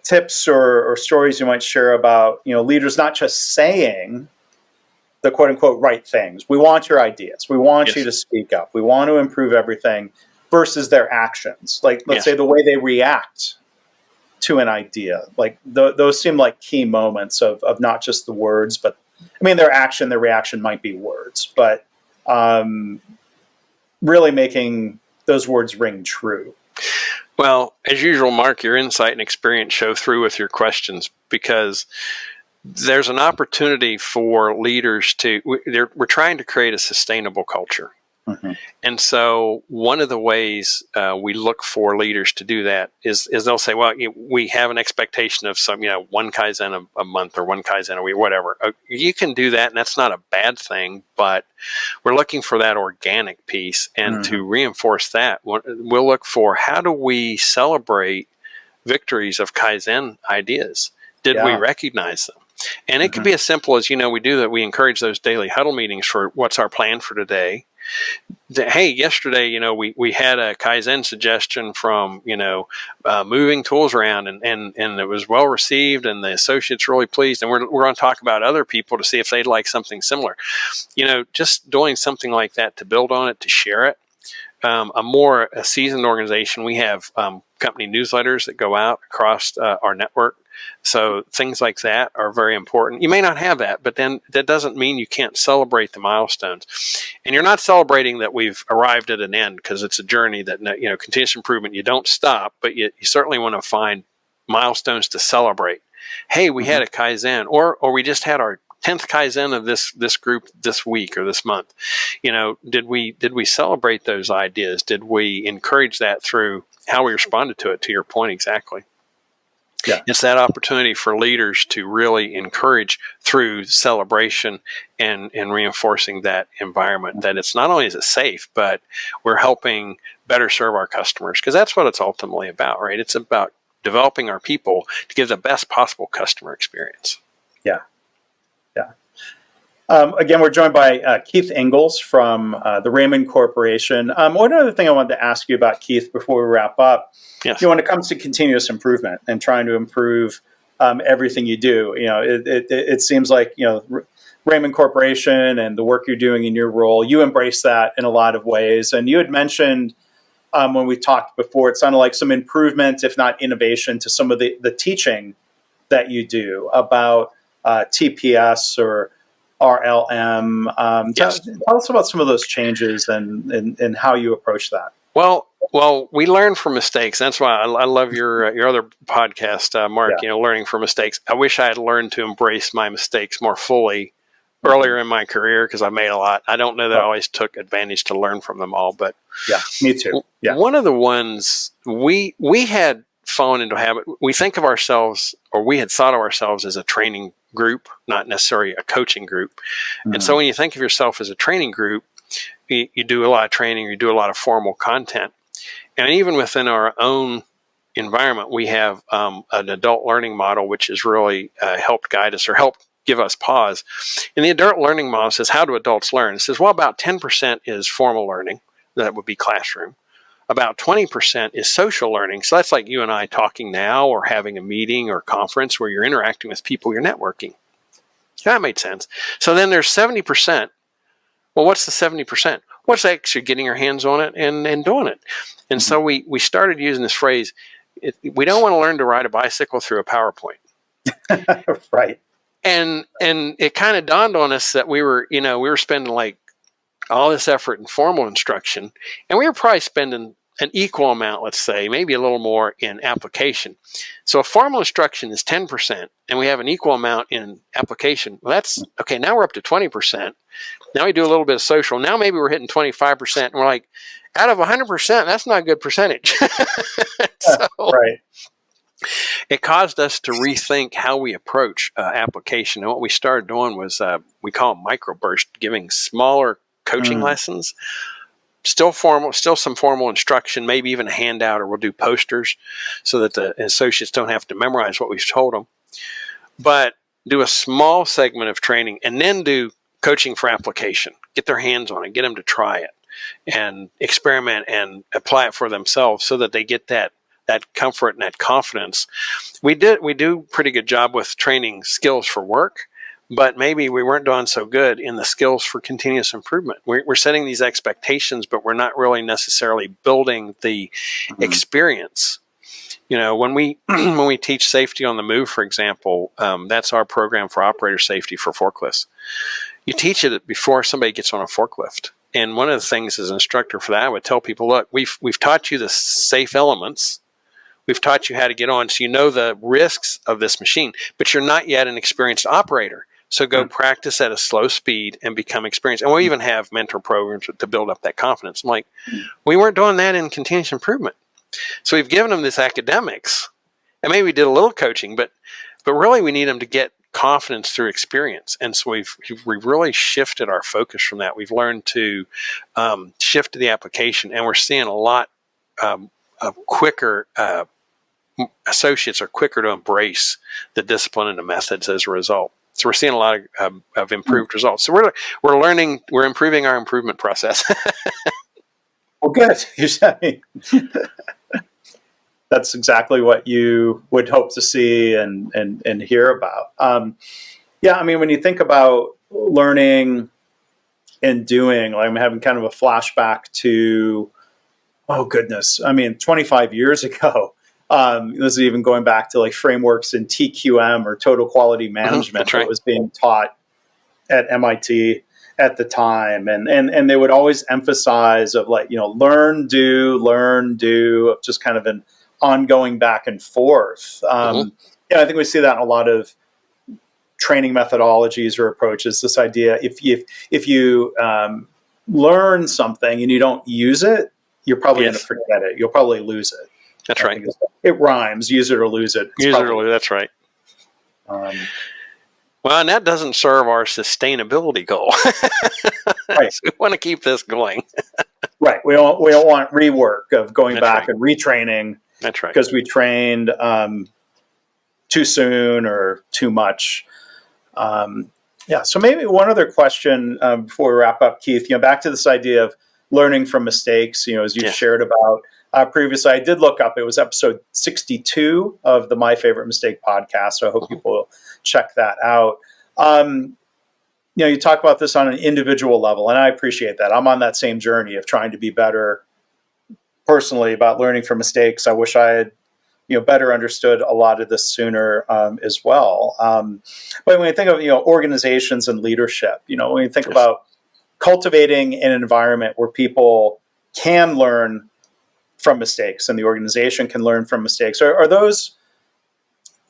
S1: tips or stories you might share about, leaders not just saying the quote unquote right things. We want your ideas. We want you to speak up. We want to improve everything versus their actions. Like, let's say the way they react to an idea. Like those seem like key moments of not just the words, but their reaction might be words, but really making those words ring true.
S2: Well, as usual, Mark, your insight and experience show through with your questions, because there's an opportunity for leaders we're trying to create a sustainable culture.
S1: Mm-hmm.
S2: And so one of the ways we look for leaders to do that is they'll say, well, we have an expectation of some, one kaizen a month or one kaizen a week, whatever. You can do that, and that's not a bad thing, but we're looking for that organic piece. And to reinforce that, we'll look for, how do we celebrate victories of kaizen ideas? Did we recognize them? And it could be as simple as, we do that. We encourage those daily huddle meetings for what's our plan for today. Hey, yesterday, we had a kaizen suggestion from, moving tools around, and it was well received, and the associates really pleased. And we're going to talk about other people to see if they'd like something similar. Just doing something like that to build on it, to share it. A seasoned organization, we have company newsletters that go out across our network. So things like that are very important. You may not have that, but then that doesn't mean you can't celebrate the milestones. And you're not celebrating that we've arrived at an end, because it's a journey that, continuous improvement, you don't stop, but you certainly want to find milestones to celebrate. Hey, we had a kaizen, or we just had our 10th kaizen of this group this week or this month. Did we celebrate those ideas? Did we encourage that through how we responded to it? To your point, exactly.
S1: Yeah.
S2: It's that opportunity for leaders to really encourage through celebration and reinforcing that environment, that it's not only is it safe, but we're helping better serve our customers, because that's what it's ultimately about, right? It's about developing our people to give the best possible customer experience.
S1: Yeah. Yeah. Again, we're joined by Keith Ingels from the Raymond Corporation. One other thing I wanted to ask you about, Keith, before we wrap up, when it comes to continuous improvement and trying to improve everything you do, it seems like, Raymond Corporation and the work you're doing in your role, you embrace that in a lot of ways. And you had mentioned when we talked before, it sounded like some improvement, if not innovation, to some of the teaching that you do about TPS or RLM. Tell us about some of those changes and how you approach that.
S2: Well, we learn from mistakes. That's why I love your other podcast, Mark. Learning from mistakes. I wish I had learned to embrace my mistakes more fully earlier in my career, because I made a lot. I don't know that I always took advantage to learn from them all, but
S1: yeah, me too. Yeah,
S2: one of the ones we had fallen into habit. We think of ourselves, or we had thought of ourselves, as a training group, not necessarily a coaching group. And so when you think of yourself as a training group, you do a lot of training, you do a lot of formal content. And even within our own environment, we have an adult learning model, which has really helped guide us, or helped give us pause. And the adult learning model says, how do adults learn? It says, well, about 10% is formal learning. That would be classroom. about 20% is social learning. So that's like you and I talking now, or having a meeting or conference where you're interacting with people, you're networking. That made sense. So then there's 70%. Well, what's the 70%? What's actually getting your hands on it and doing it? And so we started using this phrase, we don't want to learn to ride a bicycle through a PowerPoint.
S1: Right.
S2: And it kind of dawned on us that we were spending like all this effort in formal instruction, and we were probably spending an equal amount, let's say, maybe a little more in application. So if formal instruction is 10% and we have an equal amount in application, well, that's okay. Now we're up to 20%. Now we do a little bit of social. Now maybe we're hitting 25%, and we're like, out of 100%, that's not a good percentage. So
S1: Right.
S2: it caused us to rethink how we approach application. And what we started doing was we call them microburst, giving smaller coaching lessons. Still formal, still some formal instruction, maybe even a handout, or we'll do posters so that the associates don't have to memorize what we've told them. But do a small segment of training and then do coaching for application. Get their hands on it, get them to try it and experiment and apply it for themselves so that they get that comfort and that confidence. We do a pretty good job with training skills for work, but maybe we weren't doing so good in the skills for continuous improvement. We're setting these expectations, but we're not really necessarily building the experience. When we teach safety on the move, for example, that's our program for operator safety for forklifts. You teach it before somebody gets on a forklift. And one of the things as an instructor for that, I would tell people, look, we've taught you the safe elements. We've taught you how to get on, so you know the risks of this machine, but you're not yet an experienced operator. So go practice at a slow speed and become experienced. And we even have mentor programs to build up that confidence. I'm like, we weren't doing that in continuous improvement. So we've given them this academics, and maybe we did a little coaching, but really we need them to get confidence through experience. And so we've really shifted our focus from that. We've learned to shift to the application, and we're seeing a lot of quicker associates are quicker to embrace the discipline and the methods as a result. So we're seeing a lot of improved results. So we're learning, we're improving our improvement process.
S1: Well, good. That's exactly what you would hope to see and hear about. Yeah, I mean, when you think about learning and doing, like I'm having kind of a flashback to, oh goodness, I mean, 25 years ago. This is even going back to like frameworks in TQM or total quality management that was being taught at MIT at the time. And they would always emphasize of like, learn, do, of just kind of an ongoing back and forth. I think we see that in a lot of training methodologies or approaches. This idea, if you learn something and you don't use it, you're probably going to forget it. You'll probably lose it.
S2: That's right.
S1: It rhymes. Use it or lose it.
S2: That's right. Well, and that doesn't serve our sustainability goal. Right. So we want to keep this going.
S1: Right. We don't want rework of going back and retraining.
S2: That's right.
S1: Because we trained too soon or too much. So maybe one other question before we wrap up, Keith. Back to this idea of learning from mistakes. As you shared about. Previously, I did look up. It was episode 62 of the My Favorite Mistake podcast. So I hope people will check that out. You talk about this on an individual level, and I appreciate that. I'm on that same journey of trying to be better personally about learning from mistakes. I wish I had, better understood a lot of this sooner as well. But when you think of, organizations and leadership, when you think about cultivating an environment where people can learn from mistakes and the organization can learn from mistakes. Are those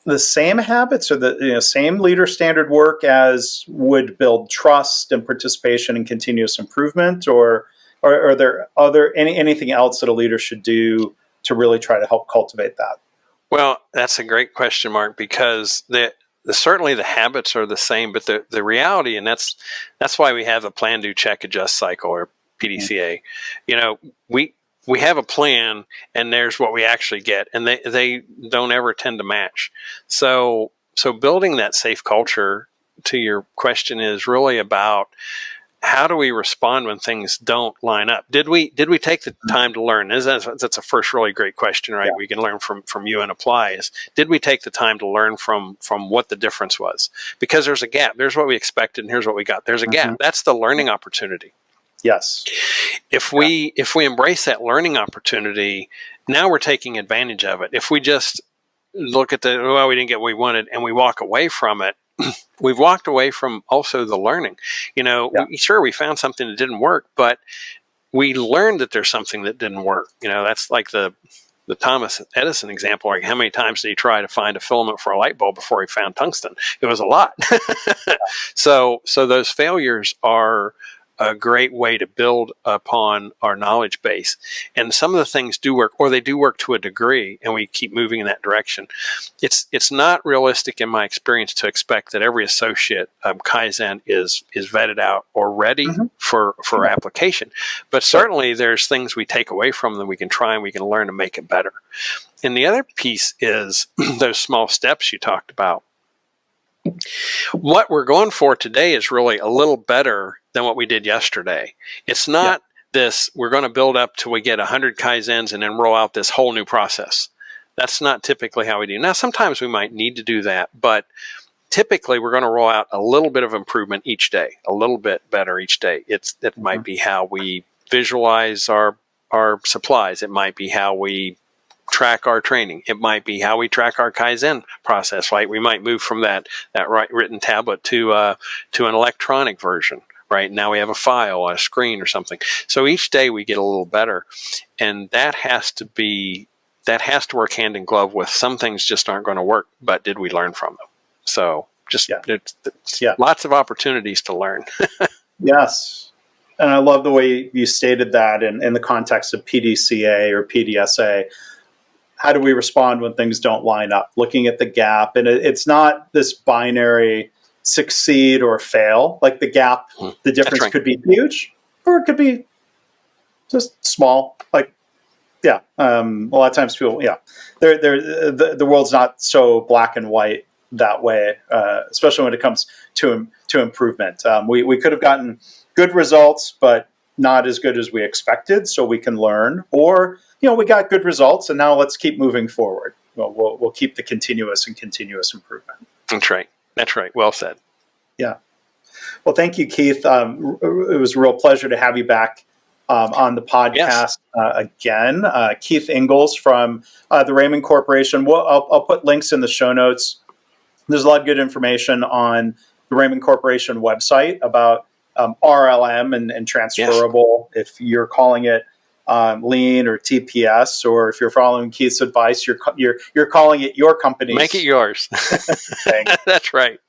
S1: the same habits or the same leader standard work as would build trust and participation and continuous improvement, or are there anything else that a leader should do to really try to help cultivate that?
S2: Well, that's a great question, Mark, because certainly the habits are the same, but the reality, and that's why we have a plan, do, check, adjust cycle, or PDCA. We have a plan, and there's what we actually get, and they don't ever tend to match. So building that safe culture, to your question, is really about how do we respond when things don't line up? Did we take the time to learn? That's a first really great question, right?
S1: Yeah.
S2: We can learn from you and apply. Is did we take the time to learn from what the difference was? Because there's a gap. There's what we expected, and here's what we got. There's a gap. That's the learning opportunity.
S1: Yes.
S2: If we embrace that learning opportunity, now we're taking advantage of it. If we just look at we didn't get what we wanted, and we walk away from it, we've walked away from also the learning. We found something that didn't work, but we learned that there's something that didn't work. That's like the Thomas Edison example. Like, how many times did he try to find a filament for a light bulb before he found tungsten? It was a lot. So those failures are a great way to build upon our knowledge base. And some of the things do work, or they do work to a degree, and we keep moving in that direction. It's not realistic in my experience to expect that every associate kaizen is vetted out or ready for application. But certainly there's things we take away from them we can try and we can learn to make it better. And the other piece is those small steps you talked about. What we're going for today is really a little better than what we did yesterday. It's not this, we're going to build up till we get 100 kaizens and then roll out this whole new process. That's not typically how we do. Now, sometimes we might need to do that, but typically we're going to roll out a little bit of improvement each day, a little bit better each day. It might be how we visualize our supplies. It might be how we track our training. It might be how we track our kaizen process. Right, we might move from that written tablet to an electronic version. Right now we have a file, a screen, or something. So each day we get a little better, and that has to work hand in glove with some things just aren't going to work. But did we learn from them? So it's lots of opportunities to learn.
S1: Yes. And I love the way you stated that in the context of PDCA or PDSA. How do we respond when things don't line up? Looking at the gap. And it's not this binary succeed or fail. Like the gap, the difference could be huge, or it could be just small. Like, a lot of times people, the world's not so black and white that way, especially when it comes to improvement. We could have gotten good results, but not as good as we expected, so we can learn. Or, we got good results, and now let's keep moving forward. We'll keep the continuous improvement.
S2: That's right. That's right. Well said.
S1: Yeah. Well, thank you, Keith. It was a real pleasure to have you back on the podcast again. Keith Ingels from the Raymond Corporation. I'll put links in the show notes. There's a lot of good information on the Raymond Corporation website about RLM and transferable. Yes. If you're calling it Lean or TPS, or if you're following Keith's advice, you're calling it your company's.
S2: Make it yours. That's right.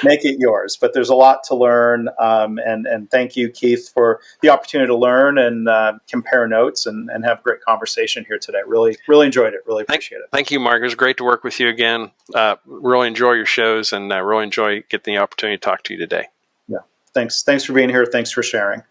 S1: Make it yours. But there's a lot to learn, and thank you, Keith, for the opportunity to learn and compare notes and have a great conversation here today. Really enjoyed it. Really appreciate it.
S2: Thank you, Mark. It was great to work with you again. Really enjoy your shows, and really enjoy getting the opportunity to talk to you today.
S1: Yeah. Thanks for being here. Thanks for sharing.